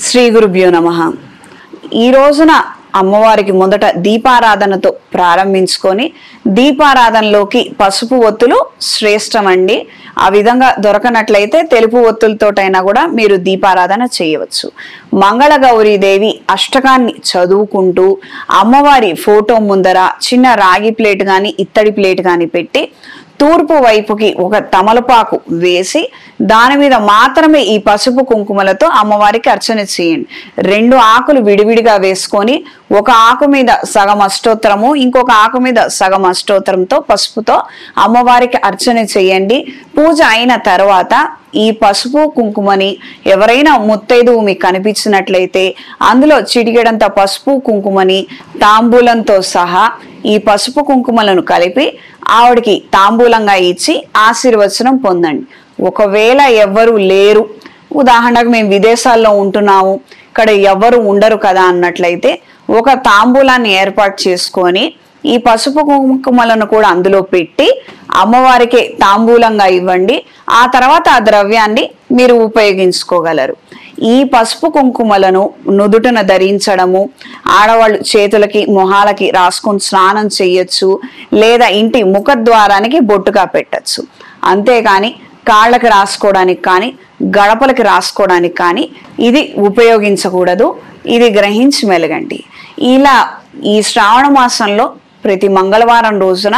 శ్రీ గురుభ్యో నమః. ఈ రోజున అమ్మవారికి మొదట దీపారాధనతో ప్రారంభించుకొని దీపారాధనలోకి పసుపు ఒత్తులు శ్రేష్టమండి. ఆ విధంగా దొరకనట్లయితే తెలుపు ఒత్తులతోటైనా కూడా మీరు దీపారాధన చేయవచ్చు. మంగళగౌరీదేవి అష్టకాన్ని చదువుకుంటూ అమ్మవారి ఫోటో ముందర చిన్న రాగి ప్లేట్ కానీ ఇత్తడి ప్లేట్ కానీ పెట్టి తూర్పు వైపుకి ఒక తమలపాకు వేసి దాని మీద మాత్రమే ఈ పసుపు కుంకుమలతో అమ్మవారికి అర్చన చేయండి. 2 ఆకులు విడివిడిగా వేసుకొని ఒక ఆకు మీద సగం అష్టోత్తరము ఇంకొక ఆకు మీద సగం అష్టోత్తరంతో పసుపుతో అమ్మవారికి అర్చన చేయండి. పూజ అయిన తర్వాత ఈ పసుపు కుంకుమని ఎవరైనా ముత్తైదువు మీకు కనిపించినట్లయితే అందులో చిటికెడంత పసుపు కుంకుమని తాంబూలంతో సహా ఈ పసుపు కుంకుమలను కలిపి ఆవిడికి తాంబూలంగా ఇచ్చి ఆశీర్వచనం పొందండి. ఒకవేళ ఎవ్వరు లేరు, ఉదాహరణకు మేము విదేశాల్లో ఉంటున్నాము, ఇక్కడ ఎవ్వరు ఉండరు కదా అన్నట్లయితే ఒక తాంబూలాన్ని ఏర్పాటు చేసుకొని ఈ పసుపు కుంకుమలను కూడా అందులో పెట్టి అమ్మవారికి తాంబూలంగా ఇవ్వండి. ఆ తర్వాత ఆ ద్రవ్యాన్ని మీరు ఉపయోగించుకోగలరు. ఈ పసుపు కుంకుమలను నుదుటన ధరించడము, ఆడవాళ్ళు చేతులకి మొహాలకి రాసుకొని స్నానం చేయొచ్చు, లేదా ఇంటి ముఖద్వారానికి బొట్టుగా పెట్టచ్చు. అంతేకాని కాళ్ళకి రాసుకోవడానికి కానీ గడపలకి రాసుకోవడానికి కానీ ఇది ఉపయోగించకూడదు. ఇది గ్రహించి మెలగండి. ఇలా ఈ శ్రావణ మాసంలో ప్రతి మంగళవారం రోజున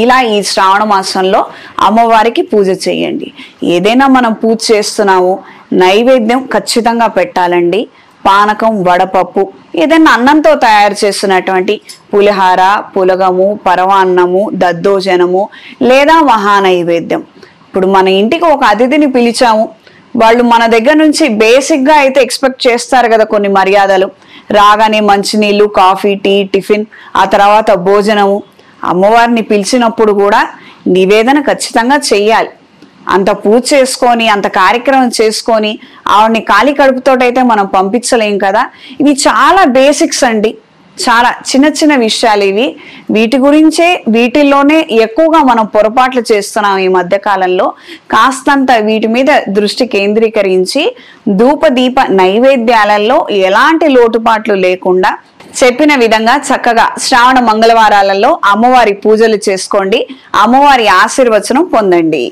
ఇలా ఈ శ్రావణ మాసంలో అమ్మవారికి పూజ చేయండి. ఏదైనా మనం పూజ చేస్తున్నాము, నైవేద్యం ఖచ్చితంగా పెట్టాలండి. పానకం, వడపప్పు, ఏదైనా అన్నంతో తయారు చేస్తున్నటువంటి పులిహార, పులగము, పరవాన్నము, దద్దోజనము లేదా మహానైవేద్యం. ఇప్పుడు మన ఇంటికి ఒక అతిథిని పిలిచాము, వాళ్ళు మన దగ్గర నుంచి బేసిక్గా అయితే ఎక్స్పెక్ట్ చేస్తారు కదా కొన్ని మర్యాదలు. రాగానే మంచినీళ్ళు, కాఫీ, టీ, టిఫిన్, ఆ తర్వాత భోజనము. అమ్మవారిని పిలిచినప్పుడు కూడా నివేదన ఖచ్చితంగా చెయ్యాలి. అంత పూజ చేసుకొని అంత కార్యక్రమం చేసుకొని ఆవిడని ఖాళీ కడుపుతోటైతే మనం పంపించలేం కదా. ఇవి చాలా బేసిక్స్ అండి, చాలా చిన్న చిన్న విషయాలు ఇవి. వీటి గురించే వీటిల్లోనే ఎక్కువగా మనం పొరపాట్లు చేస్తున్నాం ఈ మధ్య కాలంలో. కాస్తంత వీటి మీద దృష్టి కేంద్రీకరించి ధూప దీప నైవేద్యాలలో ఎలాంటి లోటుపాట్లు లేకుండా చెప్పిన విధంగా చక్కగా శ్రావణ మంగళవారాలలో అమ్మవారి పూజలు చేసుకోండి. అమ్మవారి ఆశీర్వచనం పొందండి.